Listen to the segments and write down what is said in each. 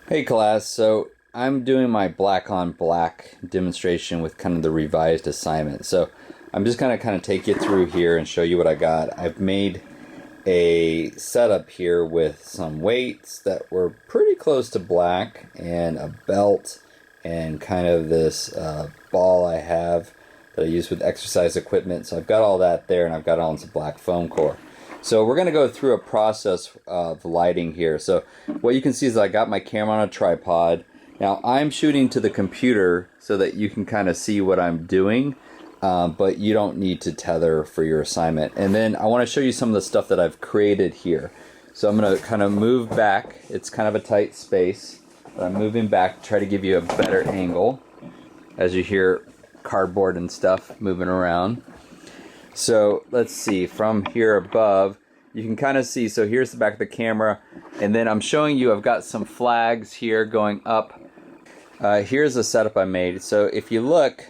Hey class, so I'm doing my black on black demonstration with kind of the revised assignment. So I'm just gonna kind of take you through here and show you what I got. I've made a setup here with some weights that were pretty close to black and a belt and kind of this ball I have that I use with exercise equipment. So I've got all that there and I've got it on some black foam core. So we're going to go through a process of lighting here. So what you can see is I got my camera on a tripod. Now I'm shooting to the computer so that you can kind of see what I'm doing, but you don't need to tether for your assignment. And then I want to show you some of the stuff that I've created here. So I'm going to kind of move back. It's kind of a tight space, but I'm moving back to try to give you a better angle as you hear cardboard and stuff moving around. So let's see, from here above, you can kind of see, so here's the back of the camera, and then I'm showing you I've got some flags here going up. Here's the setup I made. So if you look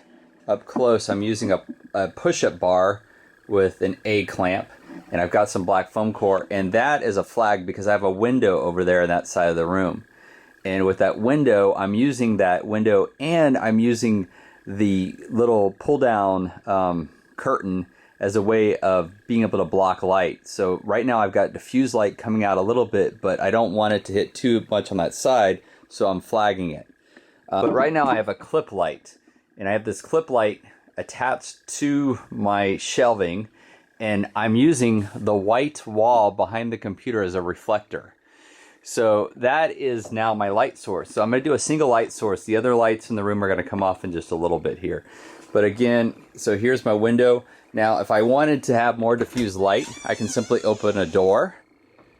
up close, I'm using a push-up bar with an A clamp, and I've got some black foam core, and that is a flag because I have a window over there in that side of the room. And with that window, I'm using that window, and I'm using the little pull-down curtain as a way of being able to block light. So right now I've got diffuse light coming out a little bit, but I don't want it to hit too much on that side, so I'm flagging it. But right now I have a clip light, and I have this clip light attached to my shelving, and I'm using the white wall behind the computer as a reflector. So that is now my light source. So I'm going to do a single light source. The other lights in the room are going to come off in just a little bit here. But again, so here's my window. Now, if I wanted to have more diffuse light, I can simply open a door.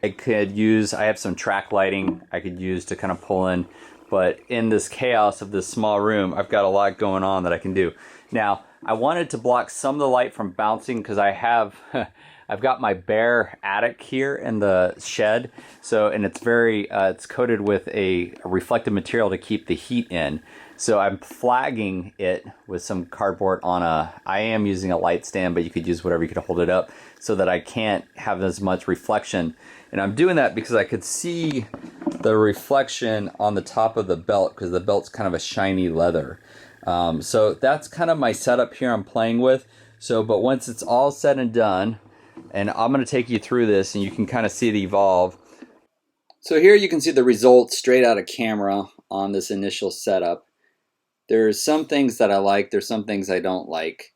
I have some track lighting I could use to kind of pull in. But in this chaos of this small room, I've got a lot going on that I can do. Now, I wanted to block some of the light from bouncing because I've got my bare attic here in the shed. So, and it's it's coated with a reflective material to keep the heat in. So I'm flagging it with some cardboard I am using a light stand, but you could use whatever you could hold it up so that I can't have as much reflection. And I'm doing that because I could see the reflection on the top of the belt because the belt's kind of a shiny leather. So that's kind of my setup here I'm playing with. So, but once it's all said and done, and I'm going to take you through this and you can kind of see it evolve. So here you can see the results straight out of camera on this initial setup. There's some things that I like, there's some things I don't like.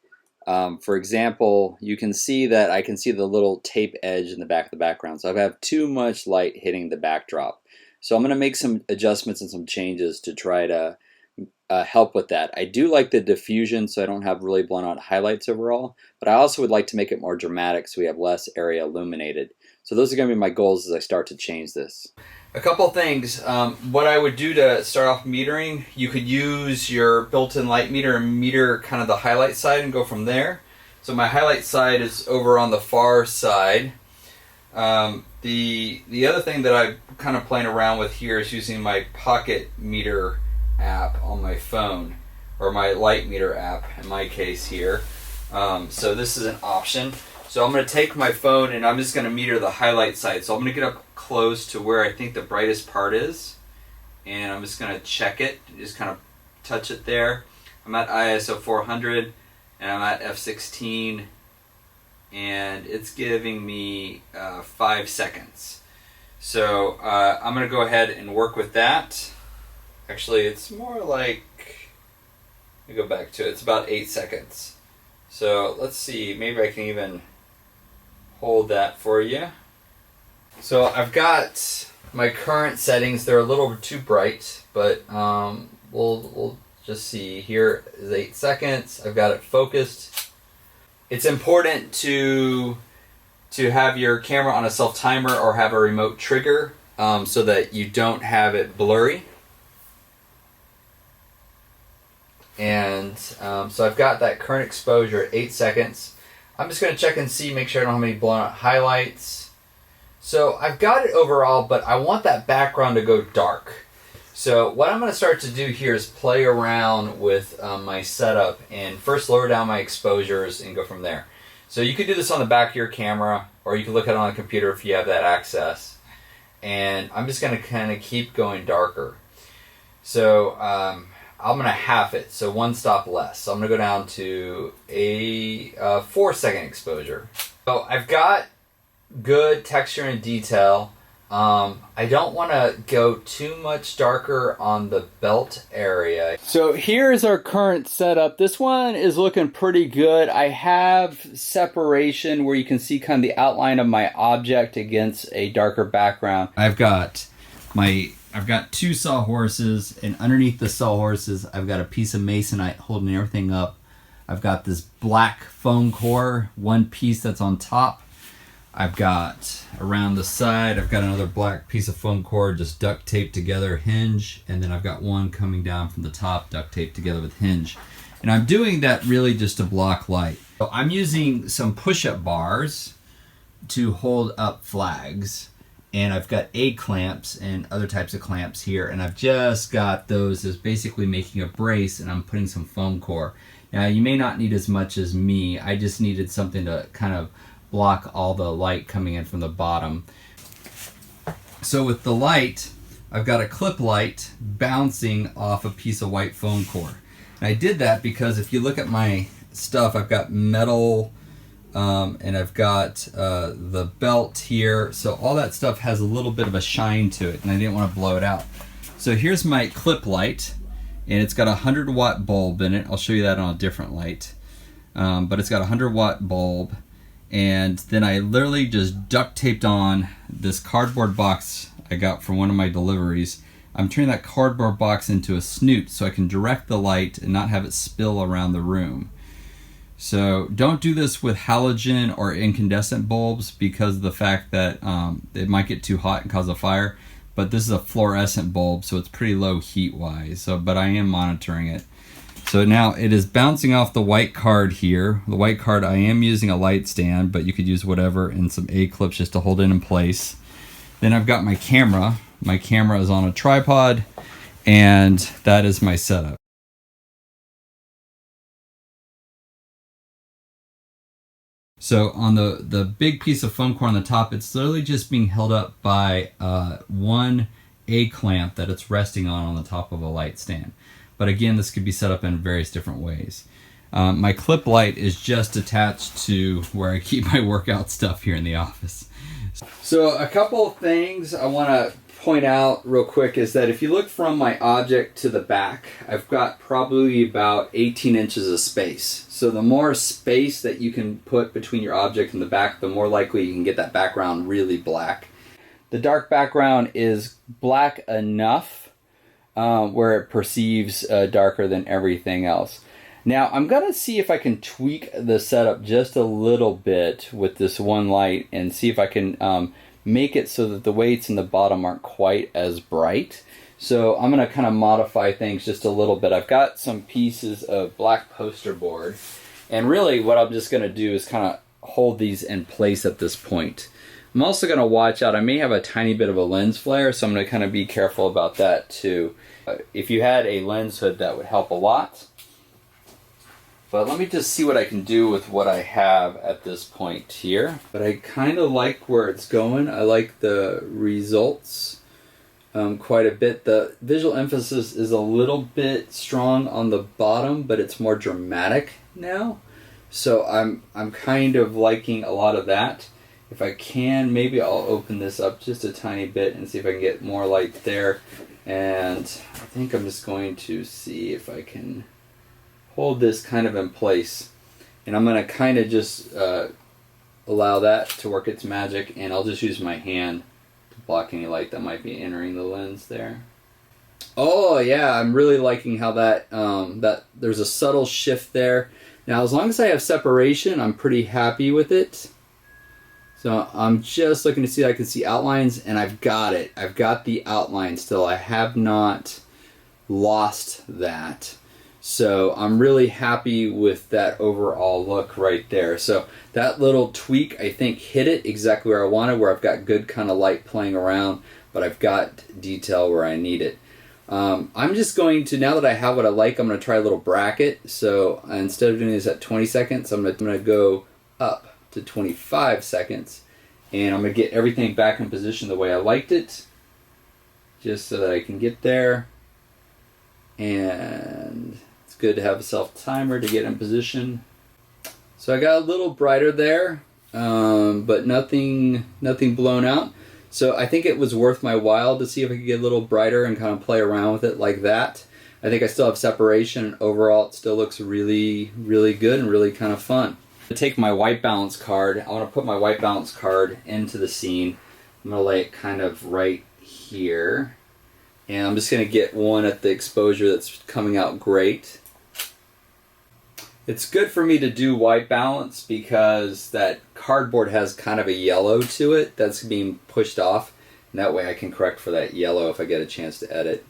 For example, you can see that I can see the little tape edge in the back of the background. So I have too much light hitting the backdrop. So I'm going to make some adjustments and some changes to try to help with that. I do like the diffusion so I don't have really blown out highlights overall, but I also would like to make it more dramatic so we have less area illuminated. So those are going to be my goals as I start to change this. A couple things. What I would do to start off metering, you could use your built-in light meter and meter kind of the highlight side and go from there. So my highlight side is over on the far side. The other thing that I'm kind of playing around with here is using my pocket meter app on my phone, or my light meter app in my case here. So this is an option. So I'm going to take my phone and I'm just going to meter the highlight side. So I'm going to get up close to where I think the brightest part is, and I'm just going to check it, just kind of touch it there. I'm at ISO 400 and I'm at f16, and it's giving me 5 seconds. So I'm going to go ahead and work with that. Actually, it's more like, let me go back to it, it's about 8 seconds. So let's see, maybe I can even hold that for you. So I've got my current settings. They're a little too bright, but we'll just see. Here is 8 seconds. I've got it focused. It's important to have your camera on a self-timer or have a remote trigger so that you don't have it blurry. And so I've got that current exposure at 8 seconds. I'm just going to check and see, make sure I don't have any blown out highlights. So I've got it overall, but I want that background to go dark. So what I'm going to start to do here is play around with my setup and first lower down my exposures and go from there. So you could do this on the back of your camera, or you can look at it on a computer if you have that access. And I'm just going to kind of keep going darker. So I'm going to half it, so one stop less. So I'm going to go down to a 4-second exposure. So I've got good texture and detail. I don't want to go too much darker on the belt area. So here's our current setup. This one is looking pretty good. I have separation where you can see kind of the outline of my object against a darker background. I've got 2 sawhorses, and underneath the sawhorses, I've got a piece of masonite holding everything up. I've got this black foam core, one piece that's on top. I've got around the side, I've got another black piece of foam core just duct taped together, hinge, and then I've got one coming down from the top, duct taped together with hinge. And I'm doing that really just to block light. So I'm using some push-up bars to hold up flags, and I've got A-clamps and other types of clamps here, and I've just got those as basically making a brace, and I'm putting some foam core. Now you may not need as much as me, I just needed something to kind of block all the light coming in from the bottom. So with the light, I've got a clip light bouncing off a piece of white foam core. And I did that because if you look at my stuff, I've got metal and I've got the belt here. So all that stuff has a little bit of a shine to it, and I didn't want to blow it out. So here's my clip light, and it's got a 100-watt bulb in it. I'll show you that on a different light. But it's got a 100-watt bulb. And then I literally just duct taped on this cardboard box I got from one of my deliveries. I'm turning that cardboard box into a snoot so I can direct the light and not have it spill around the room. So don't do this with halogen or incandescent bulbs because of the fact that it might get too hot and cause a fire. But this is a fluorescent bulb, so it's pretty low heat wise. But I am monitoring it. So now it is bouncing off the white card here. The white card, I am using a light stand, but you could use whatever, and some A-clips just to hold it in place. Then I've got my camera. My camera is on a tripod, and that is my setup. So on the big piece of foam core on the top, it's literally just being held up by one A-clamp that it's resting on the top of a light stand. But again, this could be set up in various different ways. My clip light is just attached to where I keep my workout stuff here in the office. So a couple of things I want to point out real quick is that if you look from my object to the back, I've got probably about 18 inches of space. So the more space that you can put between your object and the back, the more likely you can get that background really black. The dark background is black enough where it perceives darker than everything else. Now I'm gonna see if I can tweak the setup just a little bit with this one light and see if I can make it so that the weights in the bottom aren't quite as bright. So I'm gonna kind of modify things just a little bit. I've got some pieces of black poster board, and really what I'm just gonna do is kind of hold these in place at this point. I'm also going to watch out. I may have a tiny bit of a lens flare, so I'm going to kind of be careful about that too. If you had a lens hood, that would help a lot. But let me just see what I can do with what I have at this point here. But I kind of like where it's going. I like the results quite a bit. The visual emphasis is a little bit strong on the bottom, but it's more dramatic now. So I'm kind of liking a lot of that. If I can, maybe I'll open this up just a tiny bit and see if I can get more light there. And I think I'm just going to see if I can hold this kind of in place. And I'm going to kind of just allow that to work its magic, and I'll just use my hand to block any light that might be entering the lens there. Oh yeah, I'm really liking how that there's a subtle shift there. Now as long as I have separation, I'm pretty happy with it. So I'm just looking to see if I can see outlines, and I've got it. I've got the outline still. I have not lost that. So I'm really happy with that overall look right there. So that little tweak, I think, hit it exactly where I wanted, where I've got good kind of light playing around, but I've got detail where I need it. I'm just going to, now that I have what I like, I'm going to try a little bracket. So instead of doing this at 20 seconds, I'm going to go up to 25 seconds, and I'm going to get everything back in position the way I liked it, just so that I can get there. And it's good to have a self-timer to get in position. So I got a little brighter there, but nothing blown out. So I think it was worth my while to see if I could get a little brighter and kind of play around with it like that. I think I still have separation, and overall it still looks really, really good and really kind of fun. To take my white balance card, I want to put my white balance card into the scene. I'm going to lay it kind of right here. And I'm just going to get one at the exposure that's coming out great. It's good for me to do white balance because that cardboard has kind of a yellow to it that's being pushed off. And that way I can correct for that yellow if I get a chance to edit.